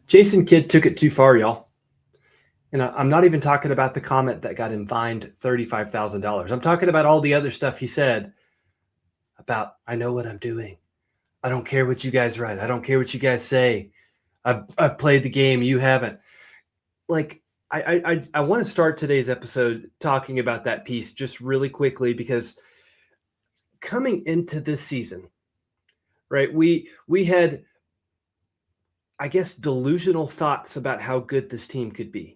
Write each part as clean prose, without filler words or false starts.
Jason Kidd took it too far, y'all. And I'm not even talking about the comment that got him fined $35,000. I'm talking about all the other stuff he said about, I know what I'm doing. I don't care what you guys write. I don't care what you guys say. I've played the game. You haven't. Like, I want to start today's episode talking about that piece just really quickly, because coming into this season, right, we had, I guess, delusional thoughts about how good this team could be.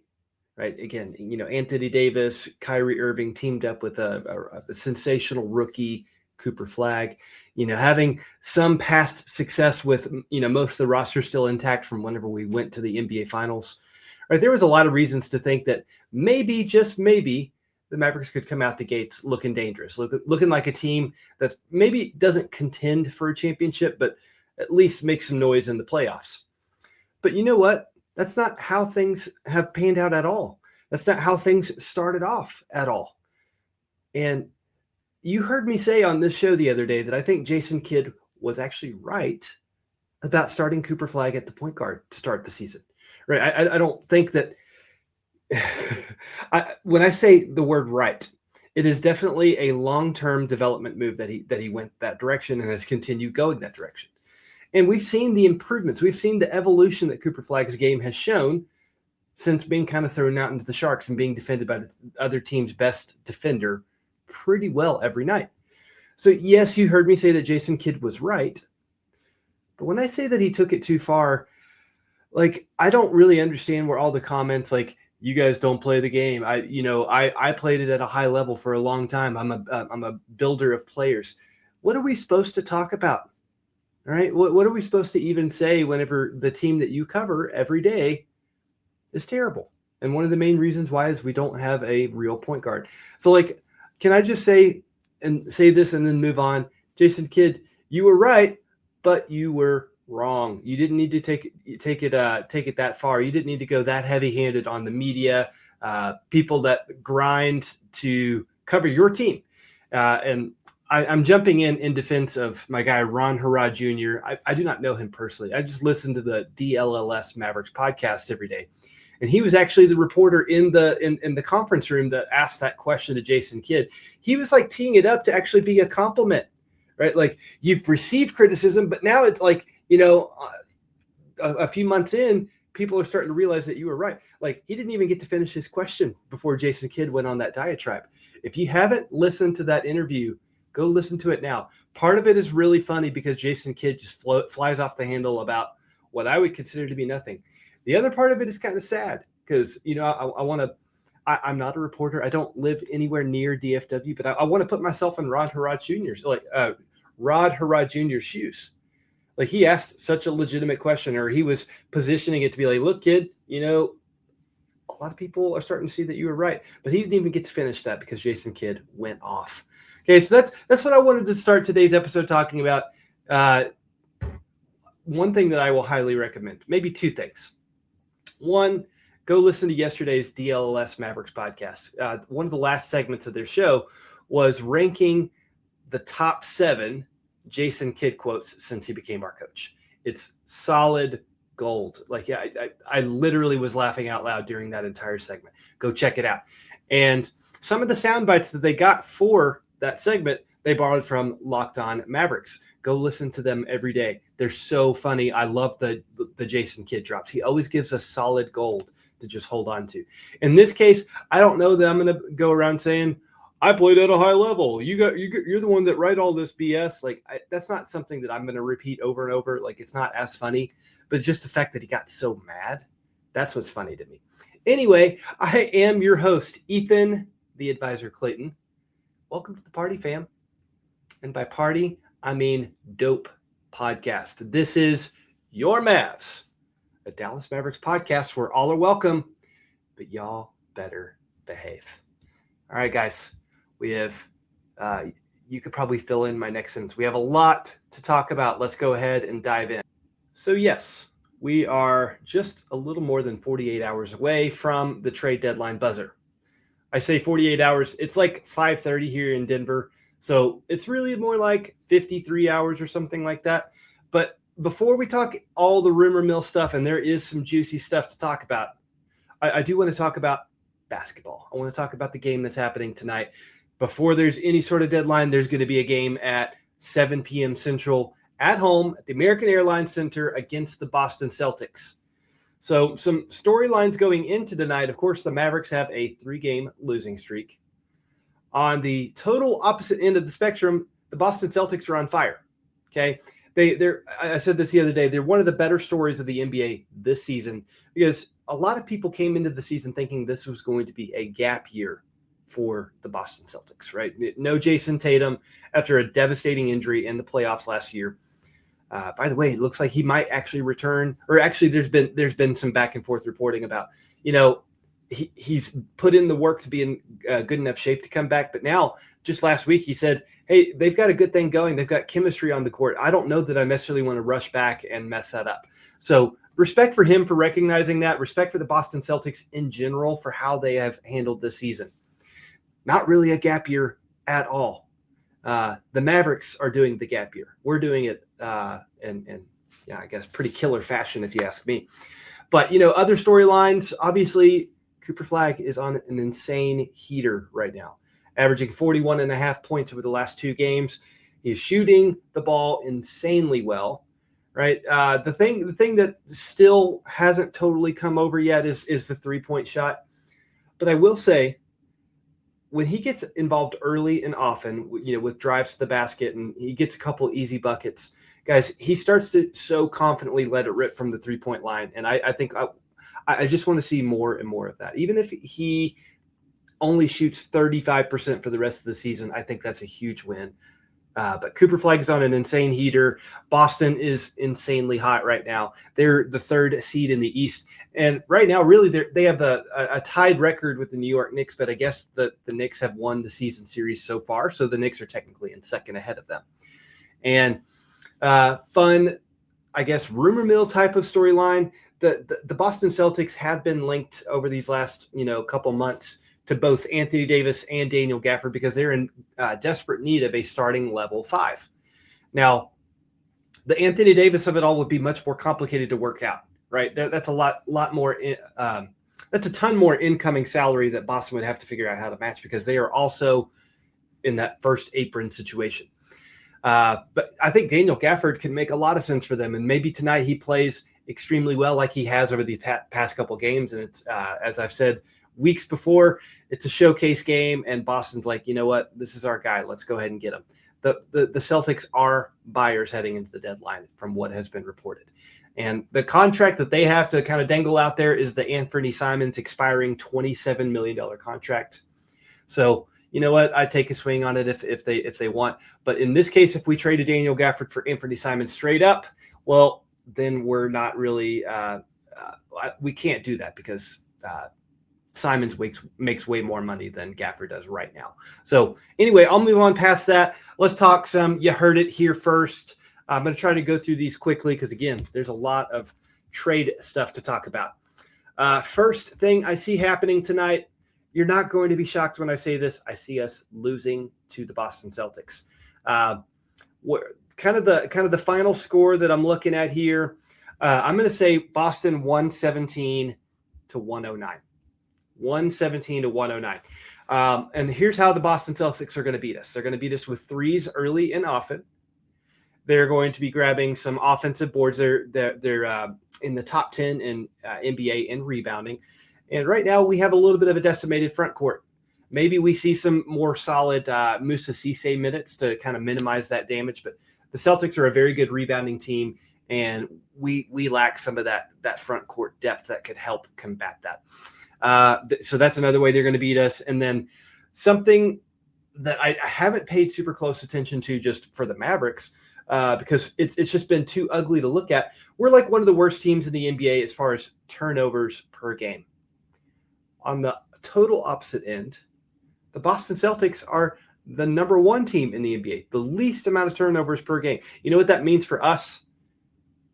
Right. Again, Anthony Davis, Kyrie Irving teamed up with a sensational rookie, Cooper Flagg, having some past success with, most of the roster still intact from whenever we went to the NBA Finals. Right. There was a lot of reasons to think that maybe, just maybe, the Mavericks could come out the gates looking dangerous, looking like a team that maybe doesn't contend for a championship, but at least make some noise in the playoffs. But you know what? That's not how things have panned out at all. That's not how things started off at all. And you heard me say on this show the other day that I think Jason Kidd was actually right about starting Cooper Flagg at the point guard to start the season. Right? I don't think that when I say the word right, it is definitely a long-term development move that he went that direction and has continued going that direction. And we've seen the improvements. We've seen the evolution that Cooper Flagg's game has shown since being kind of thrown out into the Sharks and being defended by the other team's best defender pretty well every night. So, yes, you heard me say that Jason Kidd was right. But when I say that he took it too far, I don't really understand where all the comments you guys don't play the game. I played it at a high level for a long time. I'm a builder of players. What are we supposed to talk about? All right. What are we supposed to even say whenever the team that you cover every day is terrible? And one of the main reasons why is we don't have a real point guard. So can I just say this and then move on? Jason Kidd, you were right, but you were wrong. You didn't need to take it that far. You didn't need to go that heavy-handed on the media, people that grind to cover your team. And I'm jumping in defense of my guy, Ron Harrod Jr. I do not know him personally. I just listen to the DLLS Mavericks podcast every day. And he was actually the reporter in the conference room that asked that question to Jason Kidd. He was teeing it up to actually be a compliment, right? You've received criticism, but now it's a few months in, people are starting to realize that you were right. He didn't even get to finish his question before Jason Kidd went on that diatribe. If you haven't listened to that interview, go listen to it now. Part of it is really funny because Jason Kidd just flies off the handle about what I would consider to be nothing. The other part of it is kind of sad because, I'm not a reporter. I don't live anywhere near DFW, but I want to put myself in Rod Harrod Jr.'s, Rod Harrod Jr.'s shoes. He asked such a legitimate question, or he was positioning it to be look, kid, a lot of people are starting to see that you were right, but he didn't even get to finish that because Jason Kidd went off. Okay, so that's what I wanted to start today's episode talking about. One thing that I will highly recommend, maybe two things. One, go listen to yesterday's DLLS Mavericks podcast. One of the last segments of their show was ranking the top 7 Jason Kidd quotes since he became our coach. It's solid gold. I literally was laughing out loud during that entire segment. Go check it out. And some of the sound bites that they got for that segment, they borrowed from Locked On Mavericks. Go listen to them every day. They're so funny. I love the Jason Kidd drops. He always gives us solid gold to just hold on to. In this case, I don't know that I'm going to go around saying, I played at a high level. You're the one that write all this BS. That's not something that I'm going to repeat over and over. It's not as funny, but just the fact that he got so mad, that's what's funny to me. Anyway, I am your host, Ethan, the advisor Clayton. Welcome to the party, fam. And by party, I mean dope podcast. This is Your Mavs, a Dallas Mavericks podcast where all are welcome, but y'all better behave. All right, guys, we have, you could probably fill in my next sentence. We have a lot to talk about. Let's go ahead and dive in. So yes, we are just a little more than 48 hours away from the trade deadline buzzer. I say 48 hours. It's 5:30 here in Denver. So it's really more 53 hours or something like that. But before we talk all the rumor mill stuff, and there is some juicy stuff to talk about, I do want to talk about basketball. I want to talk about the game that's happening tonight. Before there's any sort of deadline, there's going to be a game at 7 p.m. Central at home at the American Airlines Center against the Boston Celtics. So some storylines going into tonight. Of course, the Mavericks have a 3-game losing streak. On the total opposite end of the spectrum, the Boston Celtics are on fire. Okay. I said this the other day, they're one of the better stories of the NBA this season because a lot of people came into the season thinking this was going to be a gap year for the Boston Celtics, right? No Jason Tatum after a devastating injury in the playoffs last year. By the way, it looks like he might actually return, or actually there's been some back and forth reporting about, he's put in the work to be in good enough shape to come back. But now, just last week, he said, hey, they've got a good thing going. They've got chemistry on the court. I don't know that I necessarily want to rush back and mess that up. So respect for him for recognizing that. Respect for the Boston Celtics in general for how they have handled this season. Not really a gap year at all. The Mavericks are doing the gap year. We're doing it in I guess pretty killer fashion if you ask me. But, other storylines, obviously, Cooper Flagg is on an insane heater right now, averaging 41.5 points over the last 2 games. He's shooting the ball insanely well, right? The thing that still hasn't totally come over yet is the 3-point shot. But I will say, when he gets involved early and often, with drives to the basket and he gets a couple easy buckets, guys, he starts to so confidently let it rip from the 3-point line. And I think I just want to see more and more of that. Even if he only shoots 35% for the rest of the season, I think that's a huge win. But Cooper Flagg is on an insane heater. Boston is insanely hot right now. They're the 3rd seed in the East. And right now, really, they have a tied record with the New York Knicks, but I guess the Knicks have won the season series so far, so the Knicks are technically in second ahead of them. And fun, I guess, rumor mill type of storyline, the Boston Celtics have been linked over these last, couple months to both Anthony Davis and Daniel Gafford because they're in desperate need of a starting level 5. Now, the Anthony Davis of it all would be much more complicated to work out, right? That's a lot more. That's a ton more incoming salary that Boston would have to figure out how to match because they are also in that first apron situation. But I think Daniel Gafford can make a lot of sense for them, and maybe tonight he plays extremely well like he has over the past couple games. And it's as I've said weeks before, it's a showcase game, and Boston's like, you know what, this is our guy. Let's go ahead and get him. The Celtics are buyers heading into the deadline from what has been reported. And the contract that they have to kind of dangle out there is the Anthony Simons expiring $27 million contract. So, you know what, I'd take a swing on it if they want. But in this case, if we traded Daniel Gafford for Anthony Simons straight up, well, then we're not really we can't do that because Simons makes way more money than Gafford does right now. So anyway, I'll move on past that. Let's talk some. You heard it here first. I'm going to try to go through these quickly because, again, there's a lot of trade stuff to talk about. First thing I see happening tonight, you're not going to be shocked when I say this. I see us losing to the Boston Celtics. Kind of the final score that I'm looking at here, I'm going to say Boston 117 to 109. 117 to 109. And here's how the Boston Celtics are going to beat us. They're going to beat us with threes early and often. They're going to be grabbing some offensive boards. They're in the top 10 in NBA in rebounding. And right now we have a little bit of a decimated front court. Maybe we see some more solid Moussa Cisse minutes to kind of minimize that damage. But the Celtics are a very good rebounding team, and we lack some of that front court depth that could help combat that. So that's another way they're going to beat us. And then something that I haven't paid super close attention to just for the Mavericks, because it's just been too ugly to look at. We're like one of the worst teams in the NBA as far as turnovers per game. On the total opposite end, the Boston Celtics are the number 1 team in the NBA, the least amount of turnovers per game. You know what that means for us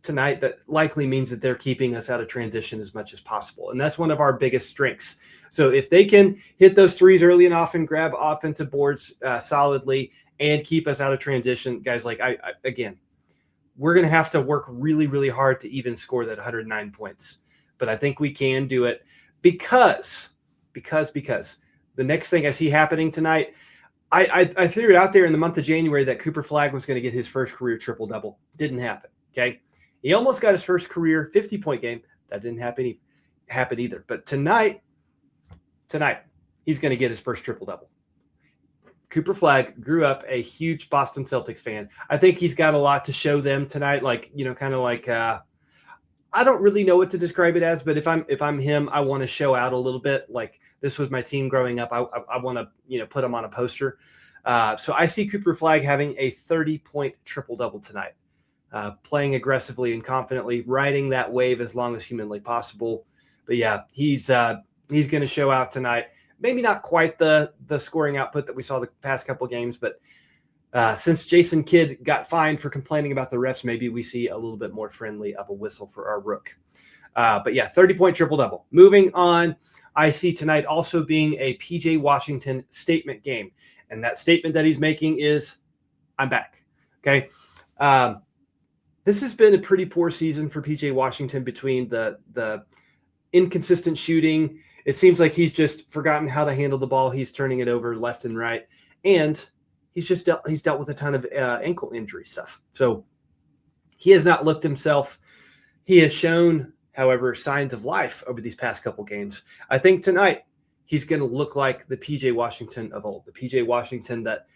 tonight? That likely means that they're keeping us out of transition as much as possible. And that's one of our biggest strengths. So if they can hit those threes early and often, grab offensive boards solidly, and keep us out of transition, guys, like again, we're going to have to work really, really hard to even score that 109 points. But I think we can do it because the next thing I see happening tonight, I threw it out there in the month of January that Cooper Flagg was going to get his first career triple-double. Didn't happen, okay? He almost got his first career 50-point game. That didn't happen either. But tonight, he's going to get his first triple-double. Cooper Flagg grew up a huge Boston Celtics fan. I think he's got a lot to show them tonight, I don't really know what to describe it as, but if I'm him, I want to show out a little bit. Like, this was my team growing up. I want to, put them on a poster. So I see Cooper Flagg having a 30-point triple-double tonight, playing aggressively and confidently, riding that wave as long as humanly possible. But yeah, he's going to show out tonight. Maybe not quite the scoring output that we saw the past couple games, but since Jason Kidd got fined for complaining about the refs, maybe we see a little bit more friendly of a whistle for our rook. But yeah, 30-point triple-double. Moving on, I see tonight also being a P.J. Washington statement game. And that statement that he's making is, I'm back. Okay. This has been a pretty poor season for P.J. Washington between the inconsistent shooting. It seems like he's just forgotten how to handle the ball. He's turning it over left and right. And he's dealt with a ton of ankle injury stuff. So he has not looked himself. He has shown, however, signs of life over these past couple games. I think tonight he's going to look like the P.J. Washington of old, the P.J. Washington that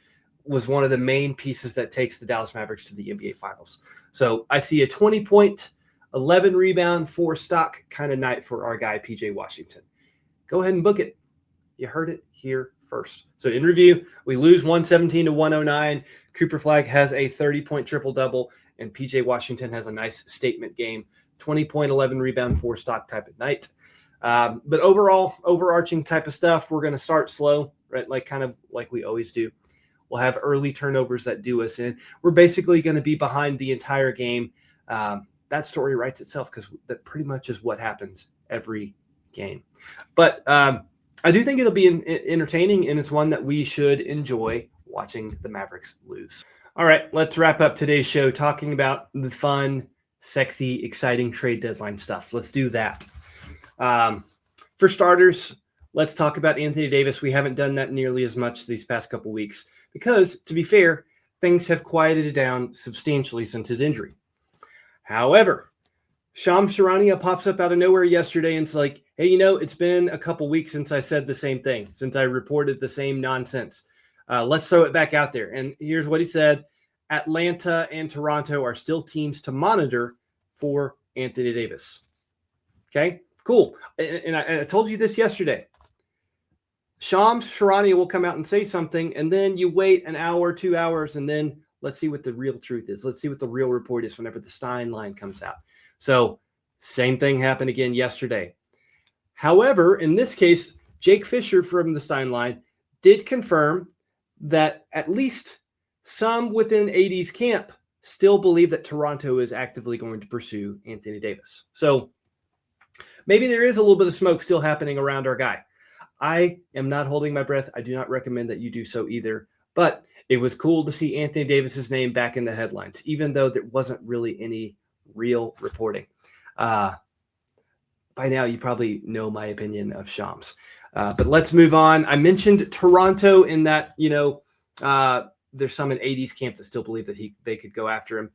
was one of the main pieces that takes the Dallas Mavericks to the NBA Finals. So I see a 20-point, 11-rebound, 4-stock kind of night for our guy, P.J. Washington. Go ahead and book it. You heard it here first. So in review, we lose 117 to 109. Cooper Flagg has a 30-point triple-double, and P.J. Washington has a nice statement game, 20-point, 11-rebound, 4-stock type of night. But overall, overarching type of stuff, we're going to start slow, right? Kind of like we always do. We'll have early turnovers that do us in. We're basically going to be behind the entire game. That story writes itself because that pretty much is what happens every game. But I do think it'll be entertaining, and it's one that we should enjoy watching the Mavericks lose. All right, let's wrap up today's show talking about the fun, sexy, exciting trade deadline stuff. Let's do that. For starters, let's talk about Anthony Davis. We haven't done that nearly as much these past couple weeks because, to be fair, things have quieted down substantially since his injury. However, Shams Charania pops up out of nowhere yesterday and it's like, hey, it's been a couple weeks since I said the same thing, since I reported the same nonsense. Let's throw it back out there. And here's what he said. Atlanta and Toronto are still teams to monitor for Anthony Davis. Okay, cool. And I told you this yesterday. Shams Charania will come out and say something, and then you wait an hour, 2 hours, and then let's see what the real truth is. Let's see what the real report is whenever the Stein line comes out. So same thing happened again yesterday. However, in this case, Jake Fisher from the Stein line did confirm that at least some within AD's camp still believe that Toronto is actively going to pursue Anthony Davis. So maybe there is a little bit of smoke still happening around our guy. I am not holding my breath. I do not recommend that you do so either. But it was cool to see Anthony Davis's name back in the headlines, even though there wasn't really any real reporting. By now, you probably know my opinion of Shams. But let's move on. I mentioned Toronto in that, there's some in AD's camp that still believe that they could go after him.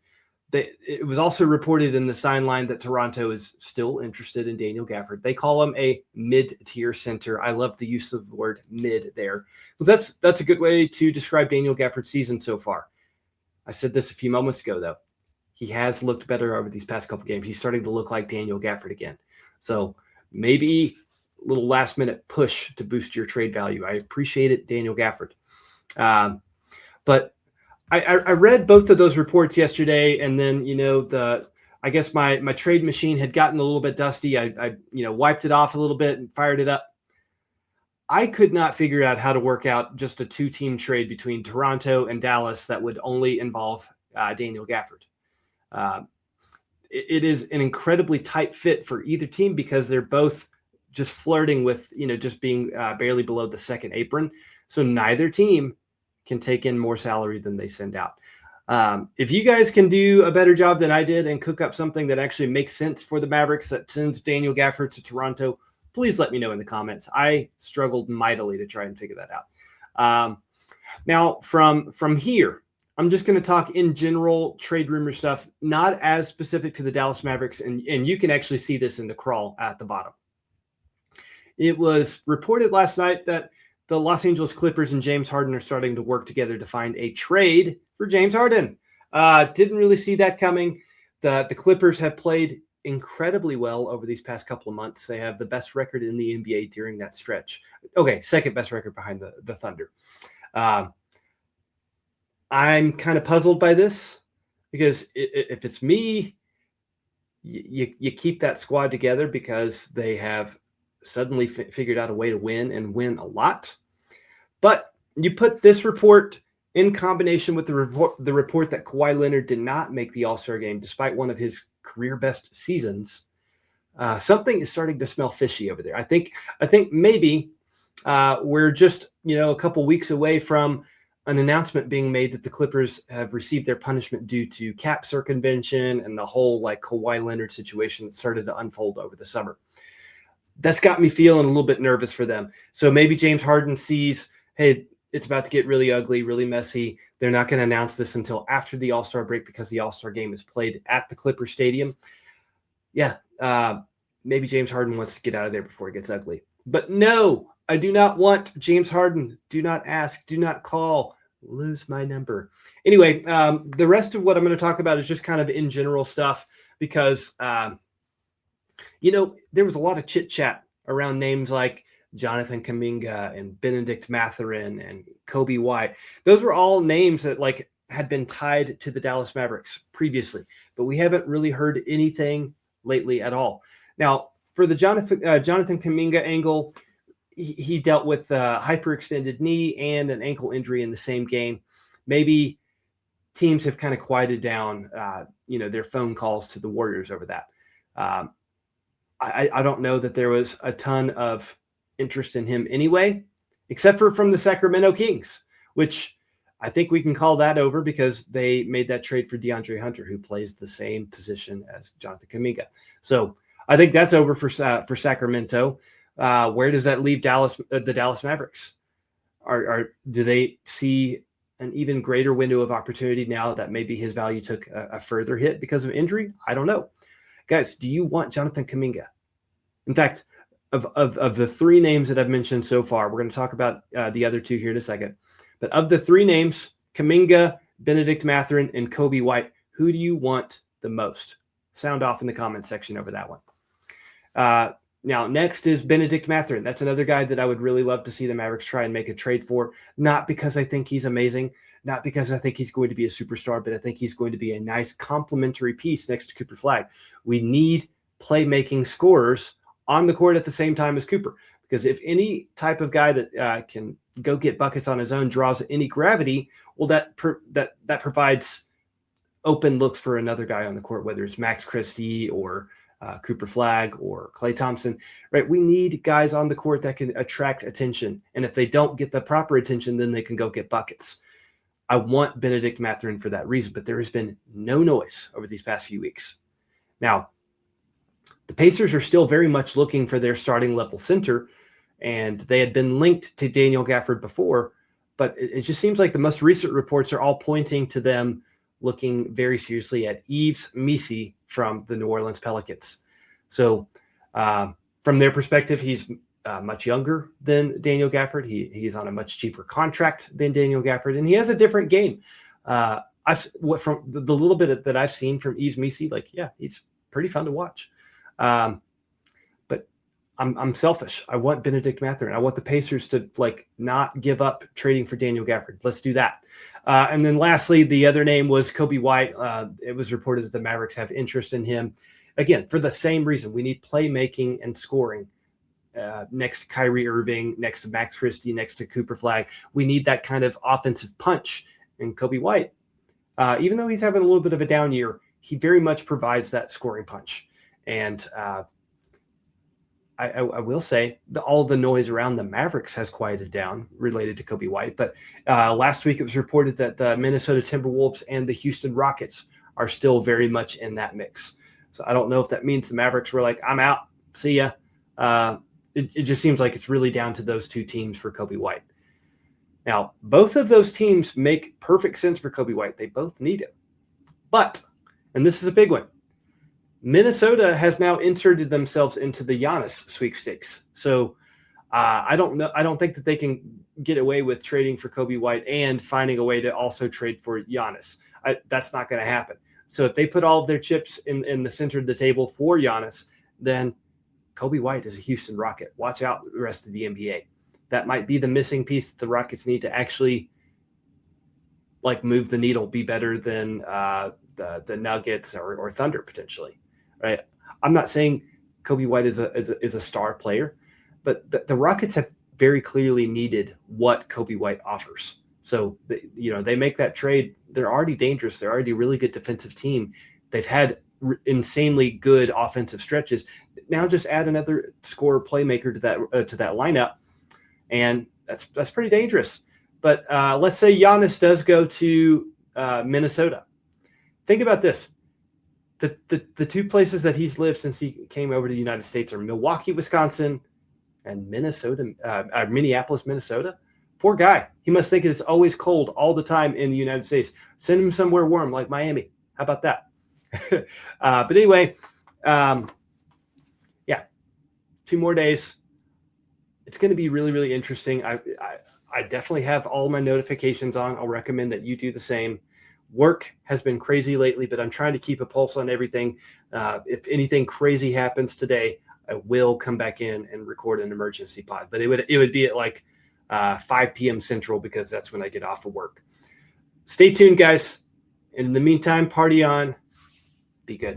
It was also reported in the Stein line that Toronto is still interested in Daniel Gafford. They call him a mid-tier center. I love the use of the word mid there, because that's a good way to describe Daniel Gafford's season so far. I said this a few moments ago, though. He has looked better over these past couple games. He's starting to look like Daniel Gafford again. So maybe a little last-minute push to boost your trade value. I appreciate it, Daniel Gafford. But I read both of those reports yesterday, and then I guess my trade machine had gotten a little bit dusty. I wiped it off a little bit and fired it up. I could not figure out how to work out just a 2-team trade between Toronto and Dallas that would only involve Daniel Gafford. It is an incredibly tight fit for either team because they're both just flirting with just being barely below the second apron. So neither team can take in more salary than they send out. If you guys can do a better job than I did and cook up something that actually makes sense for the Mavericks that sends Daniel Gafford to Toronto, please let me know in the comments. I struggled mightily to try and figure that out. Now, from here, I'm just going to talk in general trade rumor stuff, not as specific to the Dallas Mavericks, and you can actually see this in the crawl at the bottom. It was reported last night that the Los Angeles Clippers and James Harden are starting to work together to find a trade for James Harden. Didn't really see that coming. The Clippers have played incredibly well over these past couple of months. They have the best record in the NBA during that stretch. Okay, second best record behind the Thunder. I'm kind of puzzled by this because if it's me, you keep that squad together because they have suddenly figured out a way to win and win a lot. But you put this report in combination with the report that Kawhi Leonard did not make the All-Star game despite one of his career best seasons, something is starting to smell fishy over there. I think maybe we're just a couple weeks away from an announcement being made that the Clippers have received their punishment due to cap circumvention and the whole Kawhi Leonard situation that started to unfold over the summer. That's got me feeling a little bit nervous for them. So maybe James Harden sees, hey, it's about to get really ugly, really messy. They're not going to announce this until after the All-Star break because the All-Star game is played at the Clippers Stadium. Yeah, maybe James Harden wants to get out of there before it gets ugly. But no, I do not want James Harden. Do not ask. Do not call. Lose my number. Anyway, the rest of what I'm going to talk about is just kind of in general stuff because there was a lot of chit-chat around names like Jonathan Kuminga and Benedict Mathurin and Kobe White. Those were all names that had been tied to the Dallas Mavericks previously, but we haven't really heard anything lately at all. Now, for the Jonathan Kuminga angle, he dealt with a hyperextended knee and an ankle injury in the same game. Maybe teams have kind of quieted down, their phone calls to the Warriors over that. I don't know that there was a ton of interest in him anyway, except for from the Sacramento Kings, which I think we can call that over because they made that trade for DeAndre Hunter, who plays the same position as Jonathan Kuminga. So I think that's over for Sacramento. Where does that leave the Dallas Mavericks? Do they see an even greater window of opportunity now that maybe his value took a further hit because of injury? I don't know. Guys, do you want Jonathan Kuminga? In fact, of the three names that I've mentioned so far, we're going to talk about the other two here in a second. But of the three names, Kuminga, Benedict Mathurin, and Kobe White, who do you want the most? Sound off in the comment section over that one. Now, next is Benedict Mathurin. That's another guy that I would really love to see the Mavericks try and make a trade for, not because I think he's amazing, not because I think he's going to be a superstar, but I think he's going to be a nice complementary piece next to Cooper Flagg. We need playmaking scorers on the court at the same time as Cooper, because if any type of guy that can go get buckets on his own draws any gravity, well, that provides open looks for another guy on the court, whether it's Max Christie or Cooper Flagg or Klay Thompson, right? We need guys on the court that can attract attention. And if they don't get the proper attention, then they can go get buckets. I want Benedict Mathurin for that reason, but there has been no noise over these past few weeks. Now, the Pacers are still very much looking for their starting level center, and they had been linked to Daniel Gafford before, but it just seems like the most recent reports are all pointing to them looking very seriously at Yves Missi from the New Orleans Pelicans. So from their perspective, he's much younger than Daniel Gafford. He's on a much cheaper contract than Daniel Gafford, and he has a different game. From the little bit that I've seen from Yves Missi, he's pretty fun to watch. But I'm selfish. I want Benedict Mathurin. I want the Pacers to not give up trading for Daniel Gafford. Let's do that. And then lastly, the other name was Kobe White. It was reported that the Mavericks have interest in him. Again, for the same reason, we need playmaking and scoring next to Kyrie Irving, next to Max Christie, next to Cooper Flagg. We need that kind of offensive punch. And Kobe White, even though he's having a little bit of a down year, he very much provides that scoring punch. And I will say all the noise around the Mavericks has quieted down related to Coby White. But last week it was reported that the Minnesota Timberwolves and the Houston Rockets are still very much in that mix. So I don't know if that means the Mavericks were like, I'm out, see ya. It just seems like it's really down to those two teams for Coby White. Now, both of those teams make perfect sense for Coby White. They both need him. But, and this is a big one, Minnesota has now inserted themselves into the Giannis sweepstakes. So I don't think that they can get away with trading for Coby White and finding a way to also trade for Giannis. That's not going to happen. So if they put all of their chips in the center of the table for Giannis, then Coby White is a Houston Rocket. Watch out the rest of the NBA. That might be the missing piece that the Rockets need to actually move the needle, be better than the Nuggets or Thunder potentially. Right? I'm not saying Coby White is a star player, but the Rockets have very clearly needed what Coby White offers. So they make that trade. They're already dangerous. They're already a really good defensive team. They've had insanely good offensive stretches. Now just add another scorer playmaker to that lineup, and that's pretty dangerous. But let's say Giannis does go to Minnesota. Think about this. The two places that he's lived since he came over to the United States are Milwaukee, Wisconsin, and Minneapolis, Minnesota. Poor guy. He must think it's always cold all the time in the United States. Send him somewhere warm like Miami. How about that? But anyway, 2 more days. It's going to be really, really interesting. I definitely have all my notifications on. I'll recommend that you do the same. Work has been crazy lately, but I'm trying to keep a pulse on everything. If anything crazy happens today, I will come back in and record an emergency pod. But it would be at 5 p.m. Central because that's when I get off of work. Stay tuned, guys. In the meantime, party on. Be good.